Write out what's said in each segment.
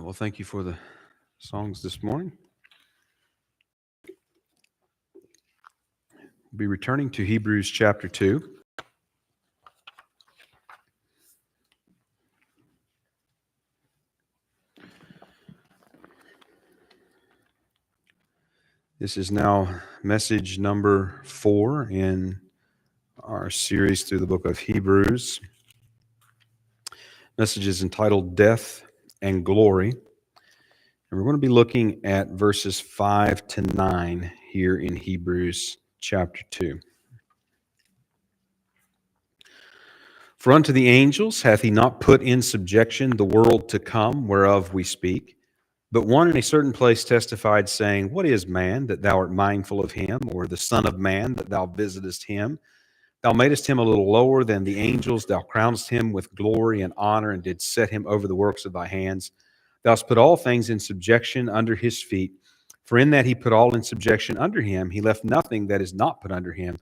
Well, thank you for the songs this morning. We'll be returning to Hebrews chapter 2. This is now message number 4 in our series through the book of Hebrews. Message is entitled Death and Glory. And we're going to be looking at verses 5 to 9 here in Hebrews chapter 2. For unto the angels hath he not put in subjection the world to come, whereof we speak. But one in a certain place testified, saying, What is man, that thou art mindful of him, or the son of man, that thou visitest him? Thou madest him a little lower than the angels. Thou crownedst him with glory and honor, and didst set him over the works of thy hands. Thou hast put all things in subjection under his feet. For in that he put all in subjection under him, he left nothing that is not put under him.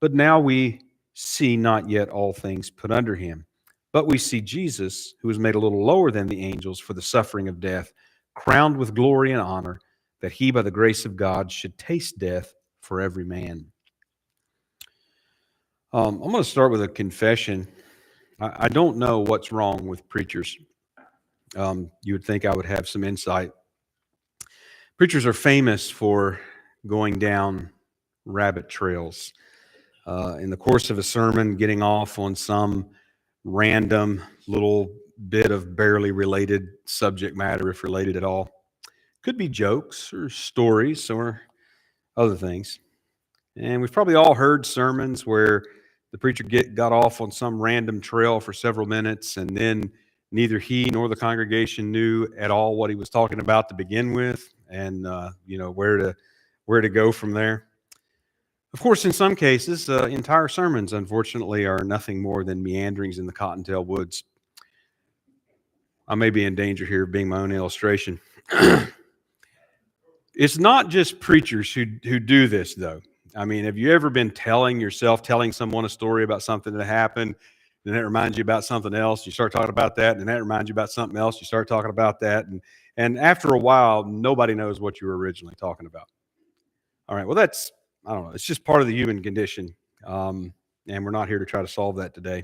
But now we see not yet all things put under him. But we see Jesus, who was made a little lower than the angels for the suffering of death, crowned with glory and honor, that he by the grace of God should taste death for every man. I'm going to start with a confession. I don't know what's wrong with preachers. You would think I would have some insight. Preachers are famous for going down rabbit trails. In the course of a sermon, getting off on some random little bit of barely related subject matter, if related at all. Could be jokes or stories or other things. And we've probably all heard sermons where the preacher got off on some random trail for several minutes, and then neither he nor the congregation knew at all what he was talking about to begin with, and where to go from there. Of course, in some cases, entire sermons, unfortunately, are nothing more than meanderings in the cottontail woods. I may be in danger here of being my own illustration. It's not just preachers who do this, though. I mean, have you ever been telling someone a story about something that happened, and that reminds you about something else? You start talking about that, and that reminds you about something else. You start talking about that, and after a while, nobody knows what you were originally talking about. All right, well, I don't know. It's just part of the human condition, and we're not here to try to solve that today.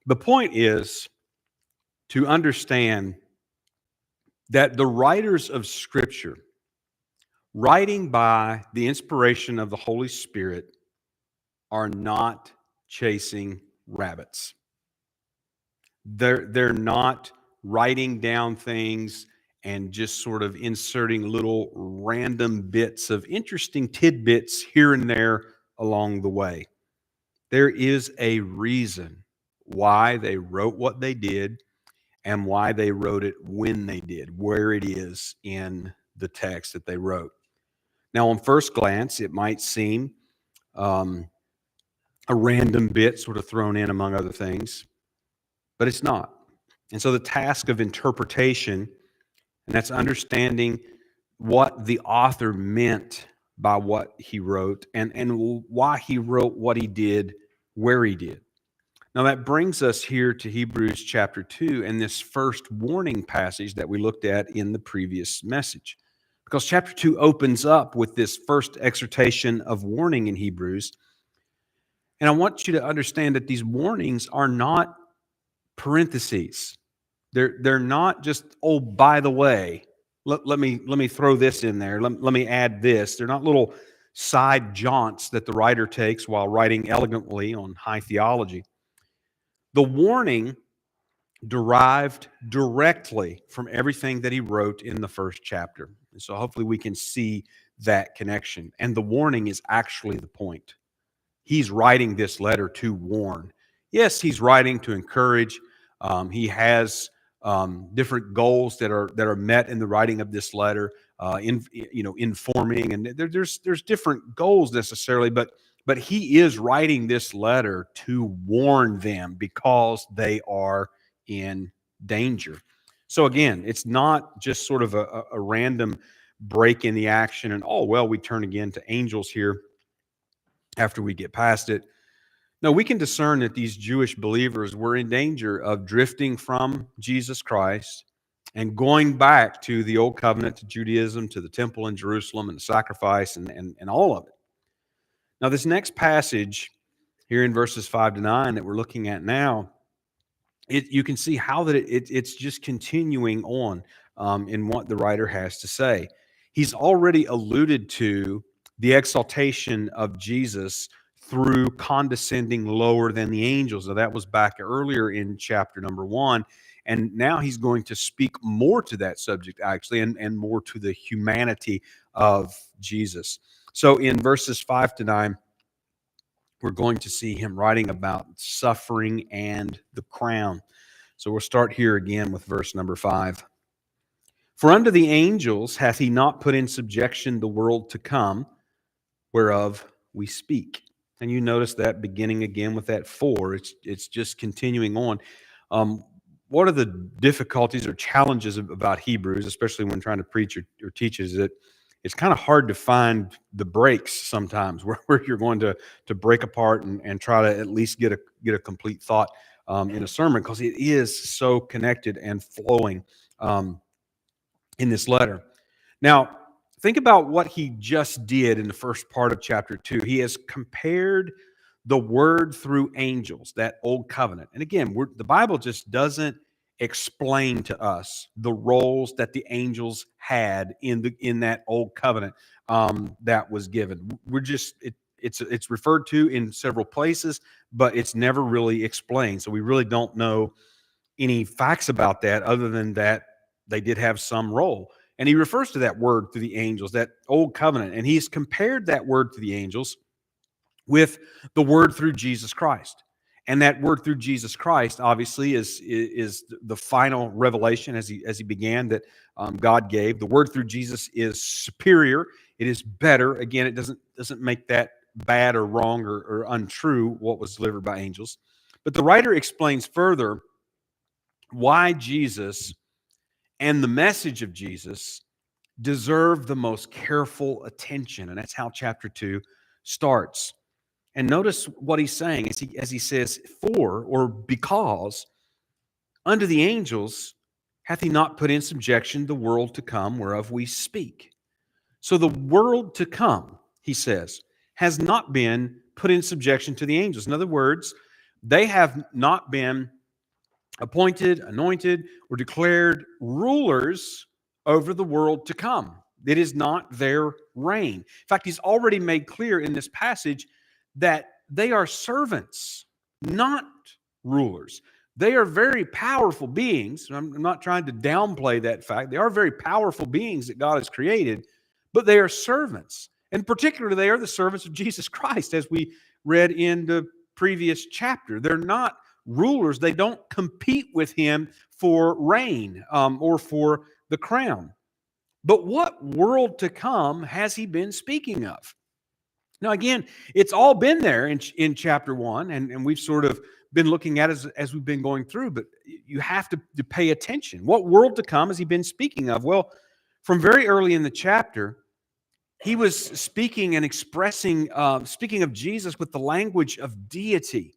The point is to understand that the writers of Scripture, writing by the inspiration of the Holy Spirit, are not chasing rabbits. They're not writing down things and just sort of inserting little random bits of interesting tidbits here and there along the way. There is a reason why they wrote what they did and why they wrote it when they did, where it is in the text that they wrote. Now, on first glance, it might seem a random bit sort of thrown in among other things, but it's not. And so the task of interpretation, and that's understanding what the author meant by what he wrote and why he wrote what he did, where he did. Now that brings us here to Hebrews chapter 2 and this first warning passage that we looked at in the previous message. Because chapter 2 opens up with this first exhortation of warning in Hebrews. And I want you to understand that these warnings are not parentheses. They're not just, oh, by the way, let me throw this in there. Let me add this. They're not little side jaunts that the writer takes while writing elegantly on high theology. The warning derived directly from everything that he wrote in the first chapter. And so hopefully we can see that connection. And the warning is actually the point. He's writing this letter to warn. Yes, he's writing to encourage. He has different goals that are met in the writing of this letter, informing, and there's different goals necessarily, but he is writing this letter to warn them because they are in danger. So again, it's not just sort of a random break in the action and, oh, well, we turn again to angels here after we get past it. No, we can discern that these Jewish believers were in danger of drifting from Jesus Christ and going back to the old covenant, to Judaism, to the temple in Jerusalem and the sacrifice and all of it. Now, this next passage here in verses 5 to 9 that we're looking at now, you can see how that it's just continuing on in what the writer has to say. He's already alluded to the exaltation of Jesus through condescending lower than the angels. Now, that was back earlier in chapter number 1. And now he's going to speak more to that subject, actually, and more to the humanity of Jesus. So in verses 5 to 9, we're going to see him writing about suffering and the crown. So we'll start here again with verse number 5. For unto the angels hath he not put in subjection the world to come, whereof we speak. And you notice that beginning again with that 4. It's just continuing on. What are the difficulties or challenges about Hebrews, especially when trying to preach or teach, is that it's kind of hard to find the breaks sometimes where you're going to break apart and try to at least get a complete thought in a sermon, because it is so connected and flowing in this letter. Now, think about what he just did in the first part of chapter 2. He has compared the word through angels, that old covenant. And again, the Bible just doesn't explain to us the roles that the angels had in that old covenant that was given. It's referred to in several places, but it's never really explained. So we really don't know any facts about that other than that they did have some role. And he refers to that word through the angels, that old covenant, and he's compared that word to the angels with the word through Jesus Christ. And that word through Jesus Christ, obviously, is the final revelation as he began that God gave. The word through Jesus is superior. It is better. Again, it doesn't make that bad or wrong or untrue what was delivered by angels. But the writer explains further why Jesus and the message of Jesus deserve the most careful attention. And that's how chapter 2 starts. And notice what he's saying as he says, for or because unto the angels hath he not put in subjection the world to come whereof we speak. So the world to come, he says, has not been put in subjection to the angels. In other words, they have not been appointed, anointed, or declared rulers over the world to come. It is not their reign. In fact, he's already made clear in this passage that they are servants, not rulers. They are very powerful beings. I'm not trying to downplay that fact. They are very powerful beings that God has created, but they are servants. And particularly, they are the servants of Jesus Christ, as we read in the previous chapter. They're not rulers. They don't compete with him for reign or for the crown. But what world to come has he been speaking of? Now, again, it's all been there in chapter 1, and we've sort of been looking at it as we've been going through, but you have to pay attention. What world to come has he been speaking of? Well, from very early in the chapter, he was speaking and expressing, speaking of Jesus with the language of deity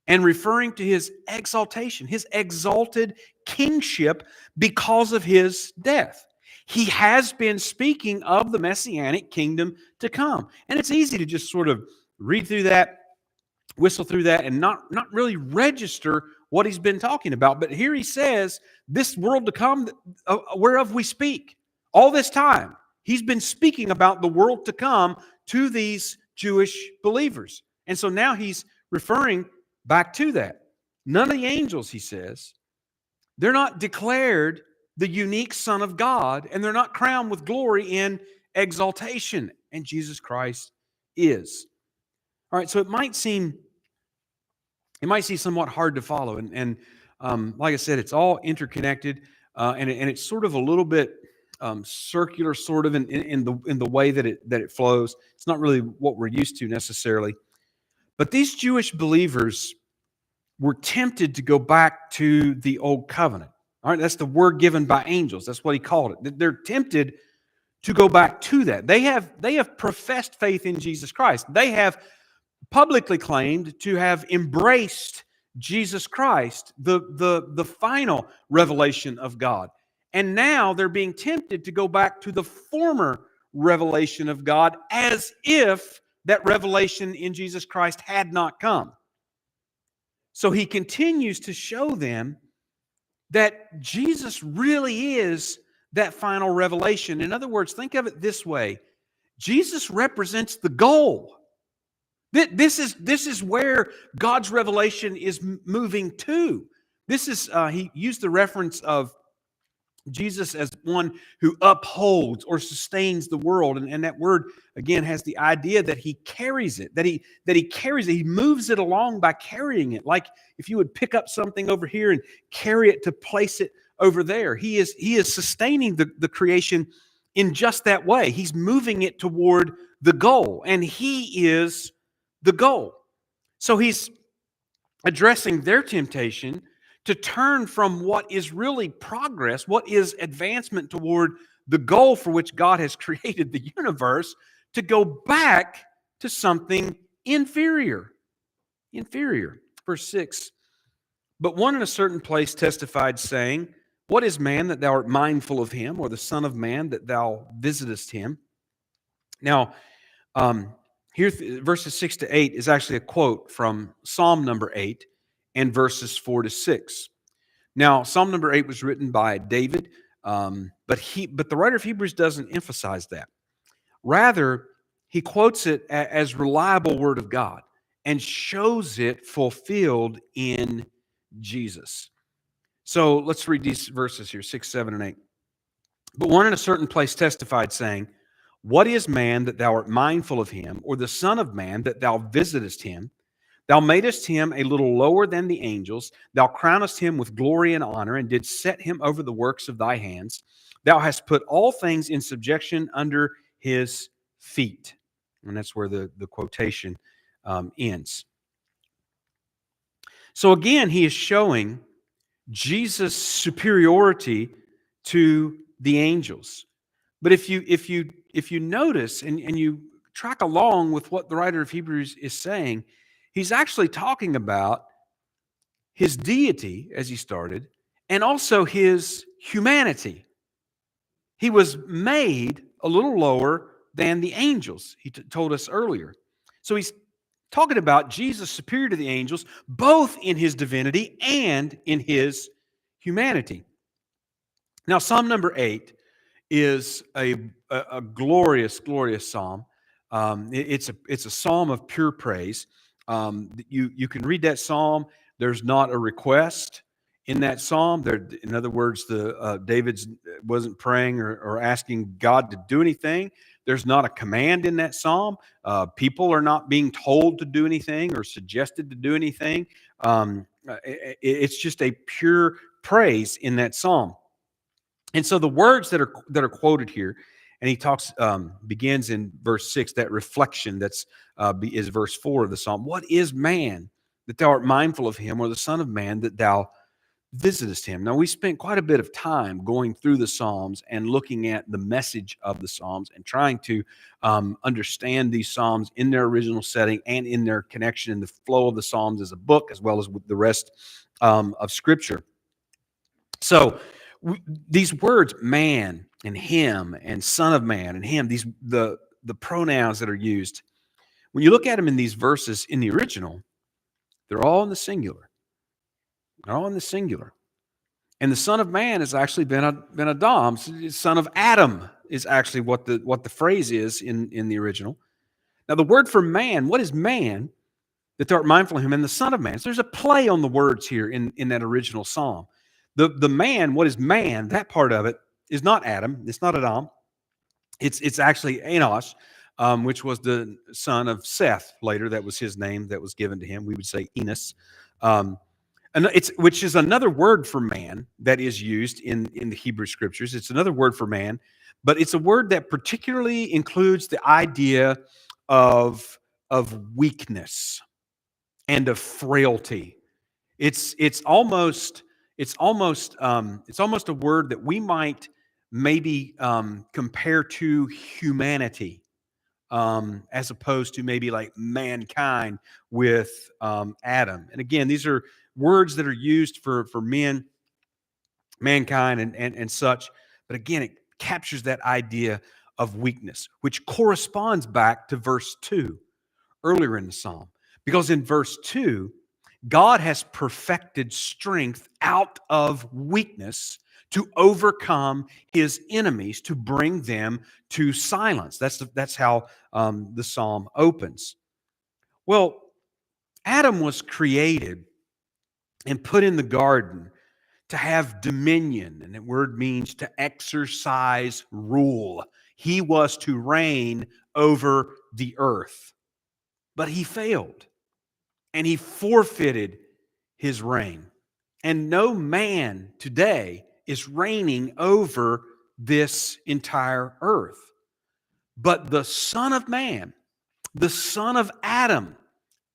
and referring to his exaltation, his exalted kingship because of his death. He has been speaking of the messianic kingdom to come. And it's easy to just sort of read through that, whistle through that, and not really register what he's been talking about. But here he says, this world to come, whereof we speak. All this time, he's been speaking about the world to come to these Jewish believers. And so now he's referring back to that. None of the angels, he says, they're not declared the unique Son of God, and they're not crowned with glory in exaltation. And Jesus Christ is. All right, so it might seem somewhat hard to follow. And like I said, it's all interconnected, and it's sort of a little bit circular, sort of in the way that it flows. It's not really what we're used to necessarily. But these Jewish believers were tempted to go back to the old covenant. All right, that's the word given by angels. That's what he called it. They're tempted to go back to that. They have professed faith in Jesus Christ. They have publicly claimed to have embraced Jesus Christ, the final revelation of God. And now they're being tempted to go back to the former revelation of God as if that revelation in Jesus Christ had not come. So he continues to show them that Jesus really is that final revelation. In other words, think of it this way. Jesus represents the goal. This is where God's revelation is moving to. This is he used the reference of Jesus as one who upholds or sustains the world, and that word again has the idea that he carries it, that he carries it, he moves it along by carrying it, like if you would pick up something over here and carry it to place it over there. He is sustaining the creation in just that way. He's moving it toward the goal, and he is the goal. So he's addressing their temptation to turn from what is really progress, what is advancement toward the goal for which God has created the universe, to go back to something inferior. Inferior. Verse 6. But one in a certain place testified, saying, What is man that thou art mindful of him, or the son of man that thou visitest him? Now, here, verses 6 to 8 is actually a quote from Psalm number 8 and verses 4 to 6. Now, Psalm number 8 was written by David, but the writer of Hebrews doesn't emphasize that. Rather, he quotes it as reliable word of God and shows it fulfilled in Jesus. So let's read these verses here, 6, 7, and 8. But one in a certain place testified, saying, What is man that thou art mindful of him, or the son of man that thou visitest him? Thou madest him a little lower than the angels. Thou crownest him with glory and honor, and didst set him over the works of thy hands. Thou hast put all things in subjection under his feet. And that's where the quotation ends. So again, he is showing Jesus' superiority to the angels. But if you notice and you track along with what the writer of Hebrews is saying, he's actually talking about his deity, as he started, and also his humanity. He was made a little lower than the angels, he told us earlier. So he's talking about Jesus superior to the angels, both in his divinity and in his humanity. Now, Psalm number 8 is a glorious, glorious psalm. It's a psalm of pure praise. You can read that psalm. There's not a request in that psalm. In other words, David wasn't praying or asking God to do anything. There's not a command in that psalm. People are not being told to do anything or suggested to do anything. It's just a pure praise in that psalm. And so the words that are quoted here, and he begins in verse 6, that reflection is verse 4 of the psalm. What is man that thou art mindful of him, or the son of man that thou visitest him? Now, we spent quite a bit of time going through the Psalms and looking at the message of the Psalms and trying to understand these Psalms in their original setting and in their connection in the flow of the Psalms as a book, as well as with the rest of Scripture. So these words, man and him and son of man and him, the pronouns that are used, when you look at them in these verses in the original, they're all in the singular. They're all in the singular. And the son of man has actually been Adam. Son of Adam is actually what the phrase is in the original. Now, the word for man, what is man that thou art mindful of him, and the son of man? So there's a play on the words here in that original psalm. The man, what is man, that part of it is not Adam. It's not Adam. It's actually Enosh, which was the son of Seth later. That was his name that was given to him. We would say Enos. Which is another word for man that is used in the Hebrew Scriptures. It's another word for man, but it's a word that particularly includes the idea of weakness and of frailty. It's almost a word that we might maybe compare to humanity, as opposed to maybe like mankind with Adam. And again, these are words that are used for men mankind and such. But again, it captures that idea of weakness, which corresponds back to verse 2 earlier in the psalm. Because in verse 2, God has perfected strength out of weakness to overcome his enemies, to bring them to silence. That's how the psalm opens. Well, Adam was created and put in the garden to have dominion, and that word means to exercise rule. He was to reign over the earth, but he failed, and he forfeited his reign. And no man today is reigning over this entire earth. But the Son of Man, the Son of Adam,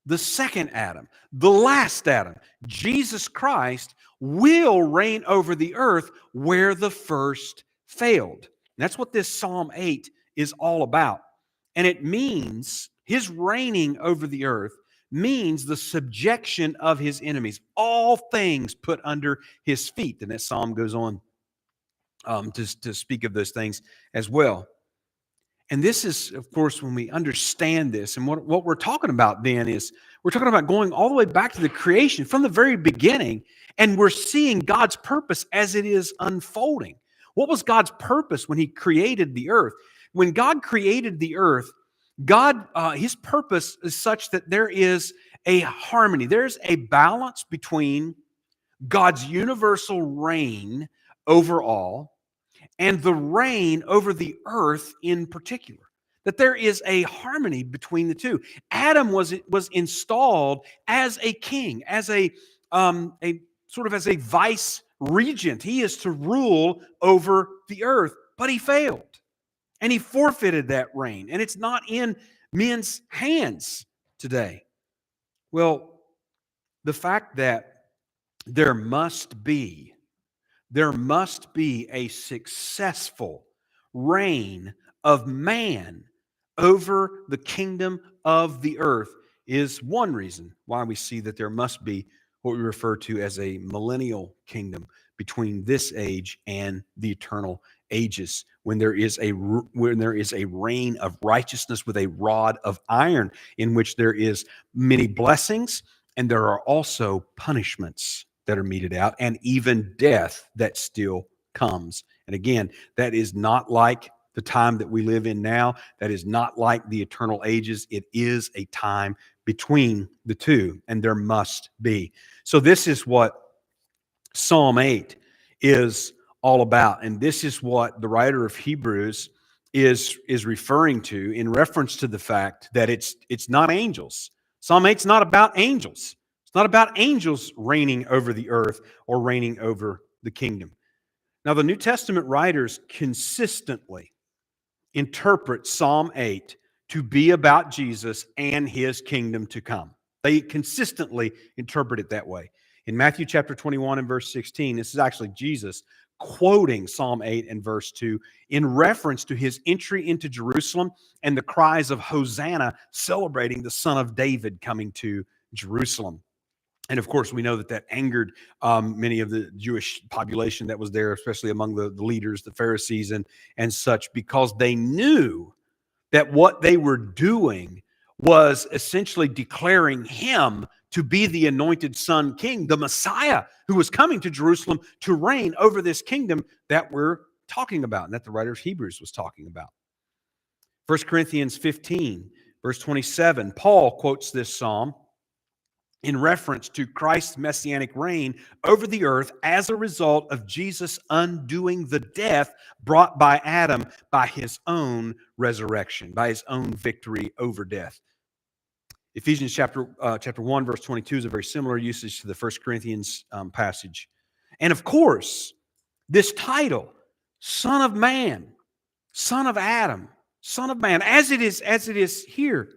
the second Adam, the last Adam, Jesus Christ, will reign over the earth where the first failed. And that's what this Psalm 8 is all about. And it means his reigning over the earth means the subjection of his enemies, all things put under his feet. And that psalm goes on to speak of those things as well. And this is, of course, when we understand this, and what we're talking about then is we're talking about going all the way back to the creation from the very beginning, and we're seeing God's purpose as it is unfolding. What was God's purpose when he created the earth? When God created the earth, his purpose is such that there is a harmony. There's a balance between God's universal reign over all and the reign over the earth in particular. That there is a harmony between the two. Adam was installed as a king, as a sort of as a vice regent. He is to rule over the earth, but he failed. And he forfeited that reign. And it's not in men's hands today. Well, the fact that there must be a successful reign of man over the kingdom of the earth is one reason why we see that there must be what we refer to as a millennial kingdom between this age and the eternal ages, when there is a reign of righteousness with a rod of iron, in which there is many blessings and there are also punishments that are meted out, and even death that still comes. And again, that is not like the time that we live in now. That is not like the eternal ages. It is a time between the two, and there must be. So this is what Psalm 8 is all about. And this is what the writer of Hebrews is referring to in reference to the fact that it's not angels. Psalm 8 is not about angels. It's not about angels reigning over the earth or reigning over the kingdom. Now, the New Testament writers consistently interpret Psalm 8 to be about Jesus and his kingdom to come. They consistently interpret it that way. In Matthew chapter 21 and verse 16, this is actually Jesus quoting Psalm 8 and verse 2 in reference to his entry into Jerusalem and the cries of Hosanna, celebrating the Son of David coming to Jerusalem. And of course, we know that angered many of the Jewish population that was there, especially among the leaders, the Pharisees and such, because they knew that what they were doing was essentially declaring him to be the anointed Son King, the Messiah who was coming to Jerusalem to reign over this kingdom that we're talking about and that the writer of Hebrews was talking about. 1 Corinthians 15, verse 27, Paul quotes this psalm in reference to Christ's messianic reign over the earth as a result of Jesus undoing the death brought by Adam by his own resurrection, by his own victory over death. Ephesians chapter 1, verse 22 is a very similar usage to the 1 Corinthians passage. And of course, this title, Son of Man, Son of Adam, Son of Man, as it is here,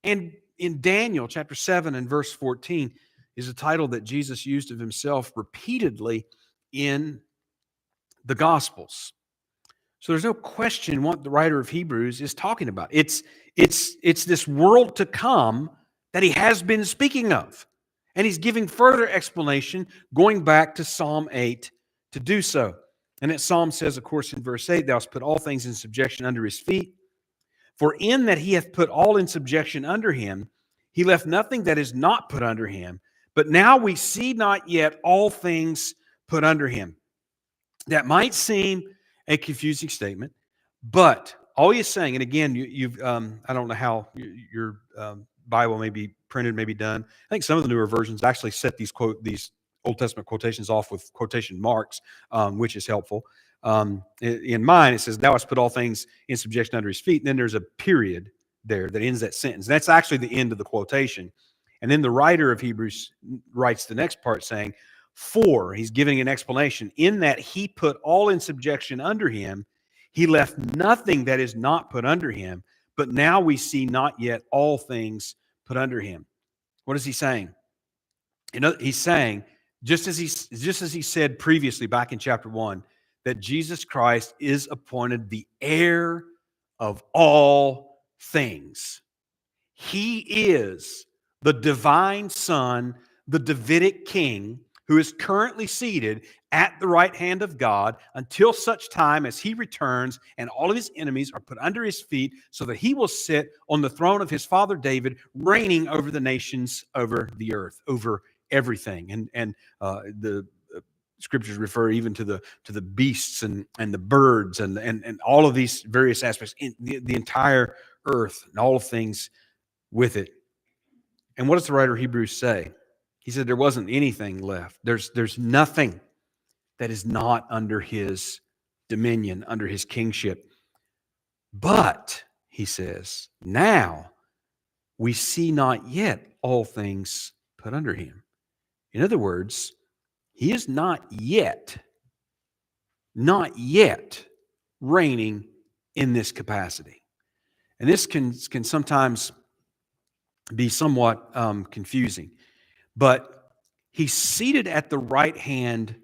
and in Daniel chapter 7 and verse 14 is a title that Jesus used of himself repeatedly in the Gospels. So there's no question what the writer of Hebrews is talking about. It's this world to come that he has been speaking of. And he's giving further explanation going back to Psalm 8 to do so. And that Psalm says, of course, in verse 8, thou hast put all things in subjection under his feet. For in that he hath put all in subjection under him, he left nothing that is not put under him. But now we see not yet all things put under him. That might seem a confusing statement, but all he's saying, and again, you've I don't know how your Bible may be printed, may be done. I think some of the newer versions actually set these Old Testament quotations off with quotation marks, which is helpful. In mine, it says, thou hast put all things in subjection under his feet. And then there's a period there that ends that sentence. That's actually the end of the quotation. And then the writer of Hebrews writes the next part saying, for, he's giving an explanation, in that he put all in subjection under him, he left nothing that is not put under him, but now we see not yet all things put under him. What is he saying? He's saying, just as he said previously back in chapter 1, that Jesus Christ is appointed the heir of all things. He is the divine Son, the Davidic king, who is currently seated at the right hand of God until such time as he returns and all of his enemies are put under his feet, so that he will sit on the throne of his father David, reigning over the nations, over the earth, over everything. And the scriptures refer even to the beasts and the birds and all of these various aspects, in the entire earth and all of things with it. And what does the writer of Hebrews say? He said there wasn't anything left. There's nothing that is not under his dominion, under his kingship. But, he says, now we see not yet all things put under him. In other words, he is not yet reigning in this capacity. And this can sometimes be somewhat confusing. But he's seated at the right hand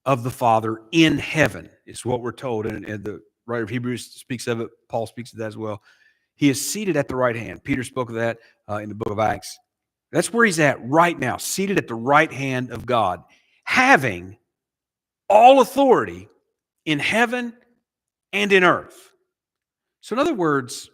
of the Father in heaven, is what we're told. And the writer of Hebrews speaks of it. Paul speaks of that as well. He is seated at the right hand. Peter spoke of that in the book of Acts. That's where he's at right now, seated at the right hand of God, having all authority in heaven and in earth. So in other words,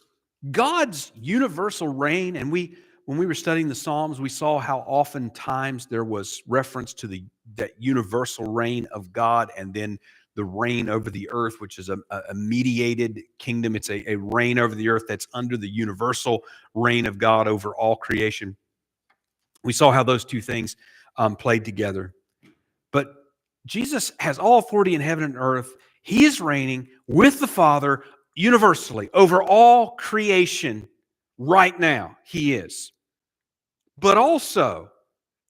God's universal reign, and when we were studying the Psalms, we saw how oftentimes there was reference to that universal reign of God and then the reign over the earth, which is a mediated kingdom. It's a reign over the earth that's under the universal reign of God over all creation. We saw how those two things played together. But Jesus has all authority in heaven and earth. He is reigning with the Father universally over all creation right now. He is. But also,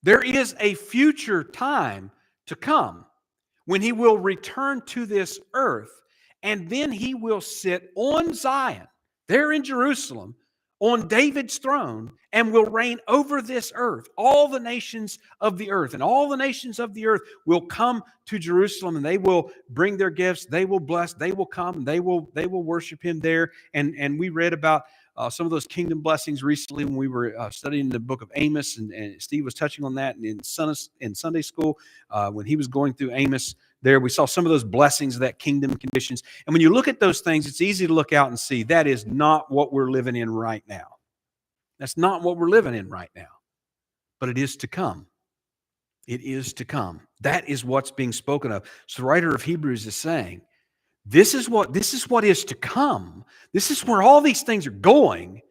there is a future time to come when he will return to this earth, and then he will sit on Zion, there in Jerusalem, on David's throne, and will reign over this earth, all the nations of the earth. And all the nations of the earth will come to Jerusalem, and they will bring their gifts, they will bless, they will come, and they will worship him there. And we read about some of those kingdom blessings recently when we were studying the book of Amos, and Steve was touching on that in Sunday school when he was going through Amos. There we saw some of those blessings of that kingdom conditions. And when you look at those things, it's easy to look out and see that is not what we're living in right now. That's not what we're living in right now. But it is to come. It is to come. That is what's being spoken of. So the writer of Hebrews is saying, this is what is to come. This is where all these things are going,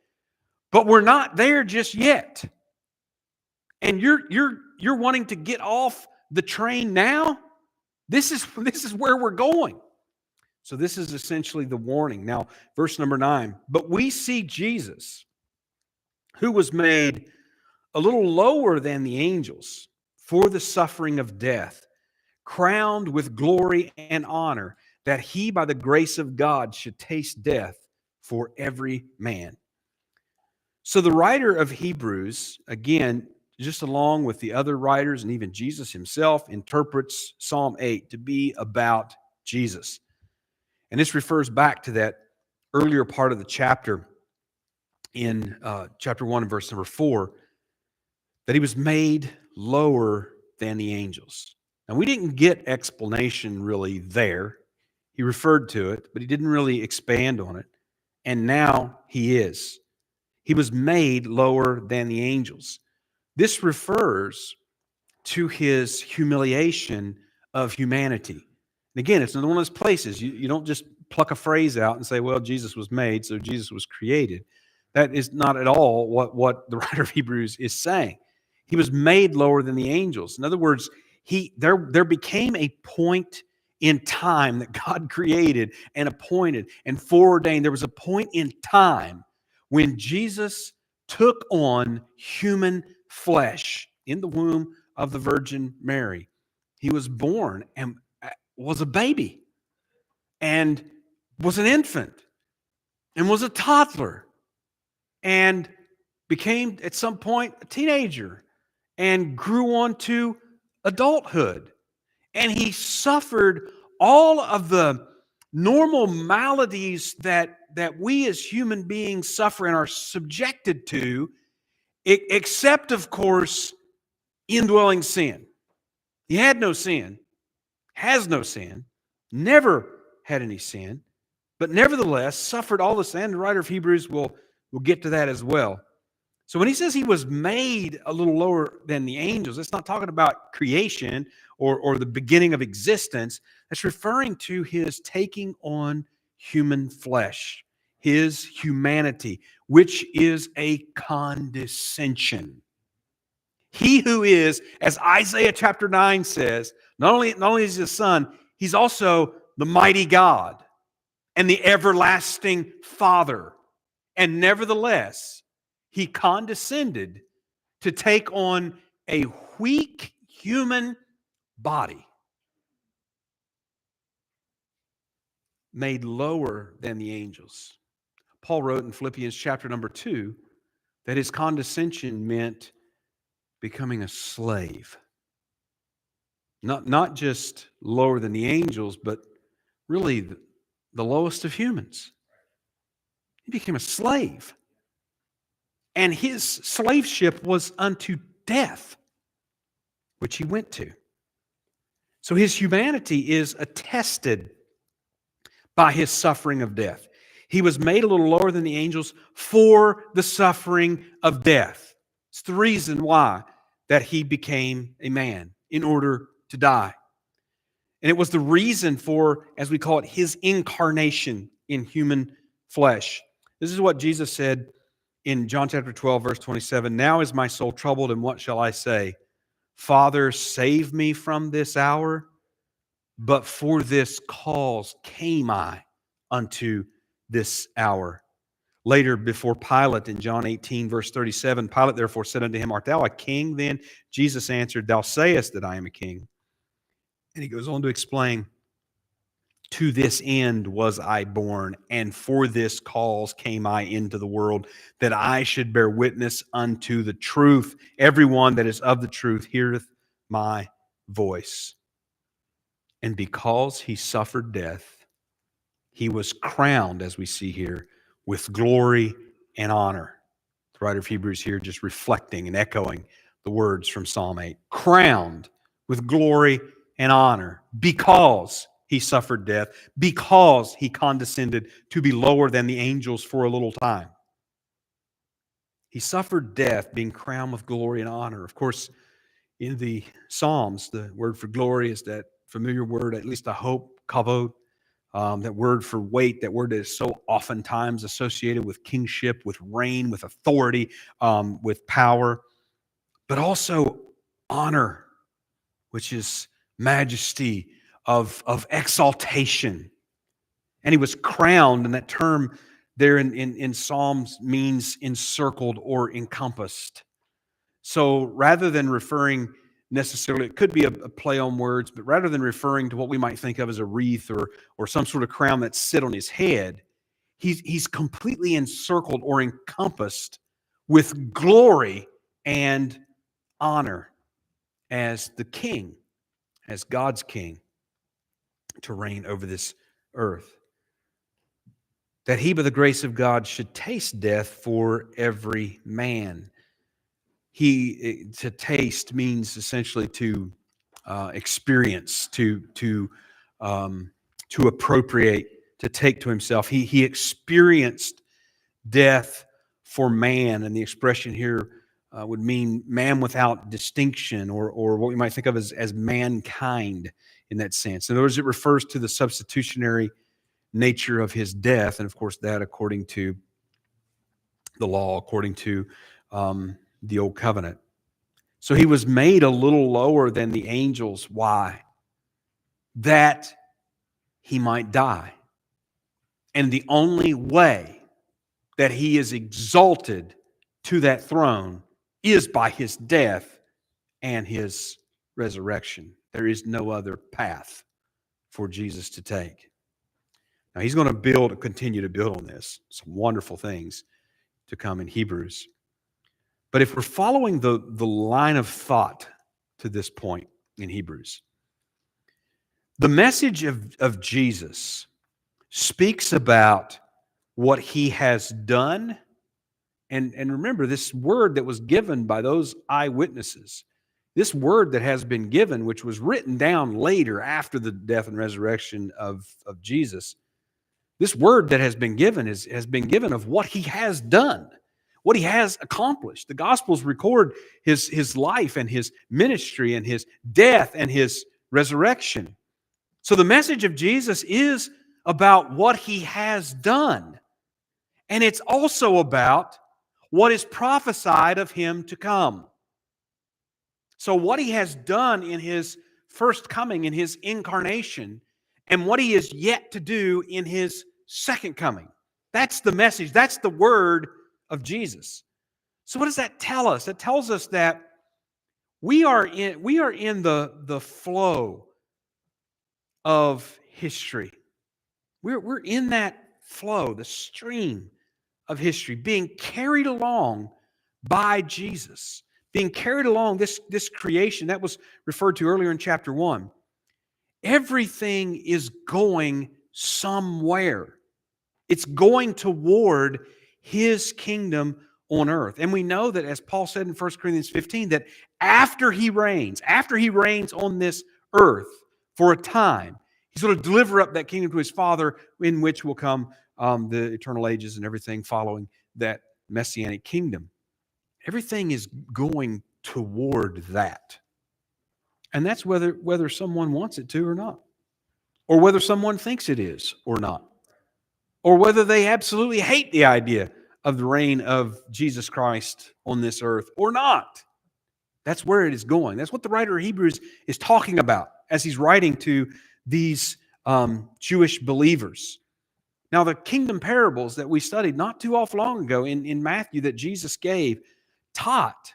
but we're not there just yet. And you're wanting to get off the train now? This is where we're going. So this is essentially the warning. Now, verse number 9. But we see Jesus, who was made a little lower than the angels for the suffering of death, crowned with glory and honor, that he, by the grace of God, should taste death for every man. So the writer of Hebrews, again, just along with the other writers and even Jesus himself, interprets Psalm 8 to be about Jesus. And this refers back to that earlier part of the chapter in chapter 1 and verse number 4, that he was made lower than the angels. And we didn't get explanation really there. He referred to it, but he didn't really expand on it. And now he is. He was made lower than the angels. This refers to his humiliation of humanity. And again, it's another one of those places. You don't just pluck a phrase out and say, well, Jesus was made, so Jesus was created. That is not at all what the writer of Hebrews is saying. He was made lower than the angels. In other words, there became a point in time that God created and appointed and foreordained. There was a point in time when Jesus took on human flesh in the womb of the Virgin Mary. He was born and was a baby and was an infant and was a toddler and became at some point a teenager and grew on to adulthood. And he suffered all of the normal maladies that we as human beings suffer and are subjected to, except, of course, indwelling sin. He had no sin, has no sin, never had any sin, but nevertheless suffered all the sin. The writer of Hebrews will get to that as well. So when he says he was made a little lower than the angels, it's not talking about creation or the beginning of existence. It's referring to his taking on human flesh, his humanity, which is a condescension. He who is, as Isaiah chapter 9 says, not only is he the Son, he's also the mighty God and the everlasting Father. And nevertheless, he condescended to take on a weak human body, made lower than the angels. Paul wrote in Philippians chapter number 2 that his condescension meant becoming a slave. Not just lower than the angels, but really the lowest of humans. He became a slave. And his slaveship was unto death, which he went to. So his humanity is attested by his suffering of death. He was made a little lower than the angels for the suffering of death. It's the reason why that he became a man, in order to die. And it was the reason for, as we call it, his incarnation in human flesh. This is what Jesus said in John chapter 12, verse 27. Now is my soul troubled, and what shall I say? Father, save me from this hour. But for this cause came I unto this hour. Later, before Pilate, in John 18, verse 37, Pilate therefore said unto him, Art thou a king then? Jesus answered, Thou sayest that I am a king. And he goes on to explain, To this end was I born, and for this cause came I into the world, that I should bear witness unto the truth. Everyone that is of the truth heareth my voice. And because he suffered death, he was crowned, as we see here, with glory and honor. The writer of Hebrews here just reflecting and echoing the words from Psalm 8. Crowned with glory and honor because he suffered death, because he condescended to be lower than the angels for a little time. He suffered death, being crowned with glory and honor. Of course, in the Psalms, the word for glory is that familiar word, at least I hope, kavod. That word for weight, that word that is so oftentimes associated with kingship, with reign, with authority, with power, but also honor, which is majesty of exaltation. And he was crowned, and that term there in Psalms means encircled or encompassed. So rather than referring necessarily, it could be a play on words, but rather than referring to what we might think of as a wreath or some sort of crown that sit on his head, he's completely encircled or encompassed with glory and honor as the king, as God's king, to reign over this earth. That he, by the grace of God, should taste death for every man. To taste means essentially to experience to appropriate, to take to himself. He experienced death for man, and the expression here would mean man without distinction, or what we might think of as mankind in that sense. In other words, it refers to the substitutionary nature of his death, and of course that according to the law, according to the old covenant. So he was made a little lower than the angels. Why? That he might die. And the only way that he is exalted to that throne is by his death and his resurrection. There is no other path for Jesus to take. Now he's going to continue to build on this. Some wonderful things to come in Hebrews. But if we're following the line of thought to this point in Hebrews, the message of Jesus speaks about what he has done. And remember, this word that was given by those eyewitnesses, this word that has been given, which was written down later after the death and resurrection of Jesus, this word that has been given has been given of what he has done, what he has accomplished. The Gospels record his life and his ministry and his death and his resurrection. So the message of Jesus is about what he has done. And it's also about what is prophesied of him to come. So what he has done in his first coming, in his incarnation, and what he is yet to do in his second coming. That's the message. That's the word of Jesus. So what does that tell us? It tells us that we are in the flow of history. We're in that flow, the stream of history, being carried along by Jesus, being carried along this creation that was referred to earlier in chapter 1. Everything is going somewhere. It's going toward his kingdom on earth. And we know that, as Paul said in 1 Corinthians 15, that after he reigns on this earth for a time, he's going to deliver up that kingdom to his Father, in which will come the eternal ages and everything following that messianic kingdom. Everything is going toward that. And that's whether someone wants it to or not, or whether someone thinks it is or not, or whether they absolutely hate the idea of the reign of Jesus Christ on this earth or not. That's where it is going. That's what the writer of Hebrews is talking about as he's writing to these Jewish believers. Now, the kingdom parables that we studied not too awful long ago in Matthew that Jesus gave taught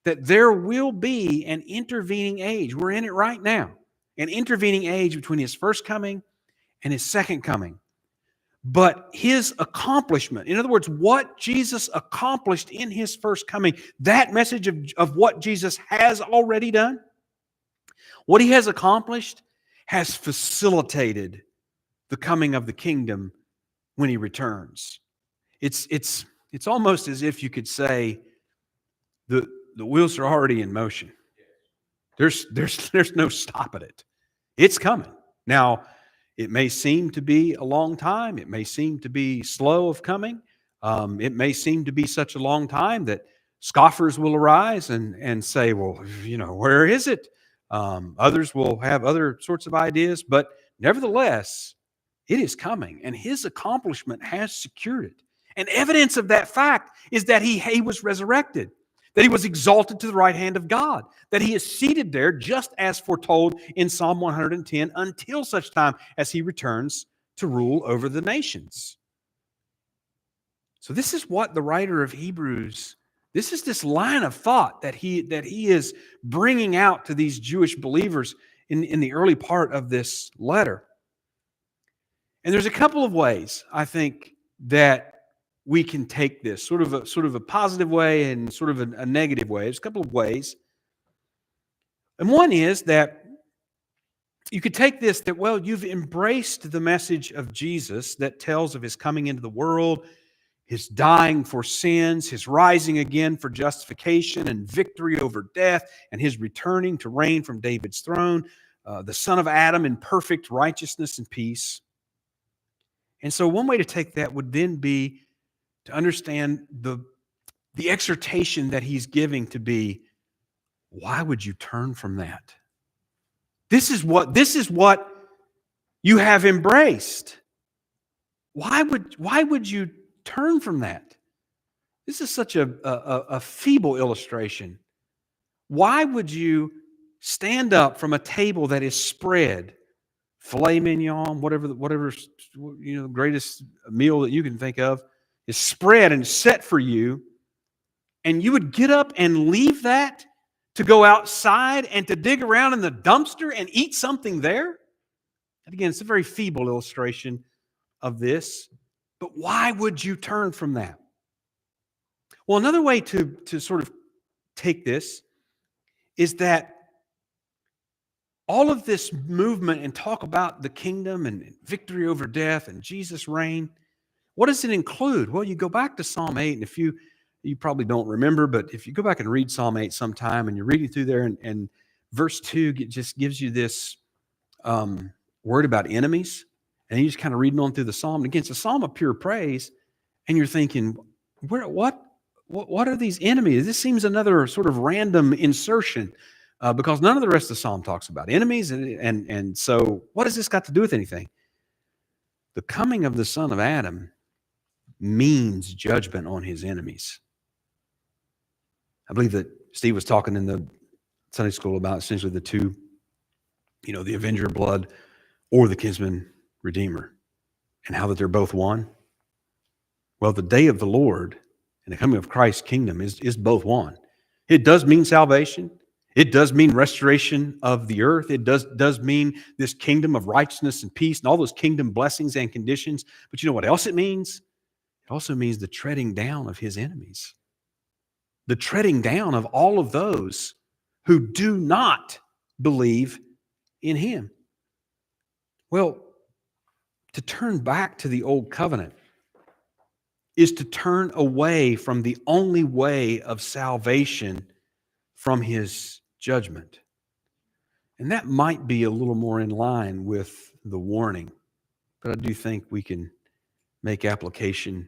that there will be an intervening age. We're in it right now. An intervening age between his first coming and his second coming. But his accomplishment, in other words, what Jesus accomplished in his first coming, that message of what Jesus has already done, what he has accomplished has facilitated the coming of the kingdom when he returns. It's almost as if you could say the wheels are already in motion. There's no stopping it. It's coming. Now, it may seem to be a long time. It may seem to be slow of coming. It may seem to be such a long time that scoffers will arise and say, well, where is it? Others will have other sorts of ideas, but nevertheless, it is coming, and his accomplishment has secured it. And evidence of that fact is that he was resurrected, that he was exalted to the right hand of God, that he is seated there just as foretold in Psalm 110 until such time as he returns to rule over the nations. So this is what the writer of Hebrews, this is this line of thought that he is bringing out to these Jewish believers in the early part of this letter. And there's a couple of ways, I think, that we can take this, sort of a positive way and sort of a negative way. There's a couple of ways. And one is that you could take this that, well, you've embraced the message of Jesus that tells of his coming into the world, his dying for sins, his rising again for justification and victory over death, and his returning to reign from David's throne, the son of Adam in perfect righteousness and peace. And so one way to take that would then be to understand the exhortation that he's giving to be, why would you turn from that? This is what you have embraced. Why would you turn from that? This is such a feeble illustration. Why would you stand up from a table that is spread, filet mignon, whatever the greatest meal that you can think of is spread and set for you, and you would get up and leave that to go outside and to dig around in the dumpster and eat something there? And again, it's a very feeble illustration of this, but why would you turn from that? Well, another way to sort of take this is that all of this movement and talk about the kingdom and victory over death and Jesus' reign, what does it include? Well, you go back to Psalm 8, and if you probably don't remember, but if you go back and read Psalm 8 sometime and you're reading through there, and verse 2 just gives you this word about enemies, and you just kind of reading on through the psalm. And again, it's a psalm of pure praise, and you're thinking, what are these enemies? This seems another sort of random insertion because none of the rest of the psalm talks about enemies, and so what has this got to do with anything? The coming of the son of Adam means judgment on his enemies. I believe that Steve was talking in the Sunday school about essentially the two, the avenger of blood or the kinsman redeemer, and how that they're both one. Well, the day of the Lord and the coming of Christ's kingdom is both one. It does mean salvation. It does mean restoration of the earth. It does mean this kingdom of righteousness and peace and all those kingdom blessings and conditions. But you know what else it means? It also means the treading down of his enemies. The treading down of all of those who do not believe in him. Well, to turn back to the old covenant is to turn away from the only way of salvation from his judgment. And that might be a little more in line with the warning, but I do think we can make application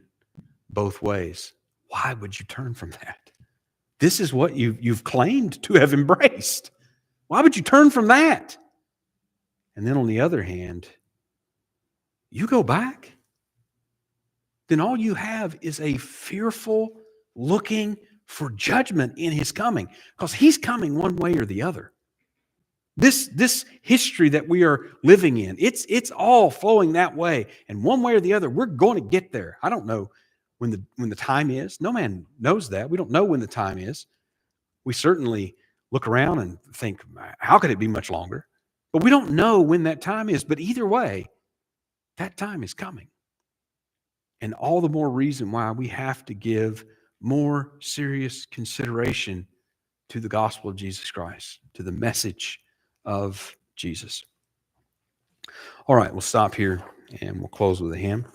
both ways. Why would you turn from that? This is what you've claimed to have embraced. Why would you turn from that? And then on the other hand, you go back, then all you have is a fearful looking for judgment in his coming, because he's coming one way or the other. This history that we are living in, it's all flowing that way, and one way or the other, we're going to get there. I don't know when the time is. No man knows that. We don't know when the time is. We certainly look around and think, how could it be much longer? But we don't know when that time is. But either way, that time is coming. And all the more reason why we have to give more serious consideration to the gospel of Jesus Christ, to the message of Jesus. All right, we'll stop here and we'll close with a hymn.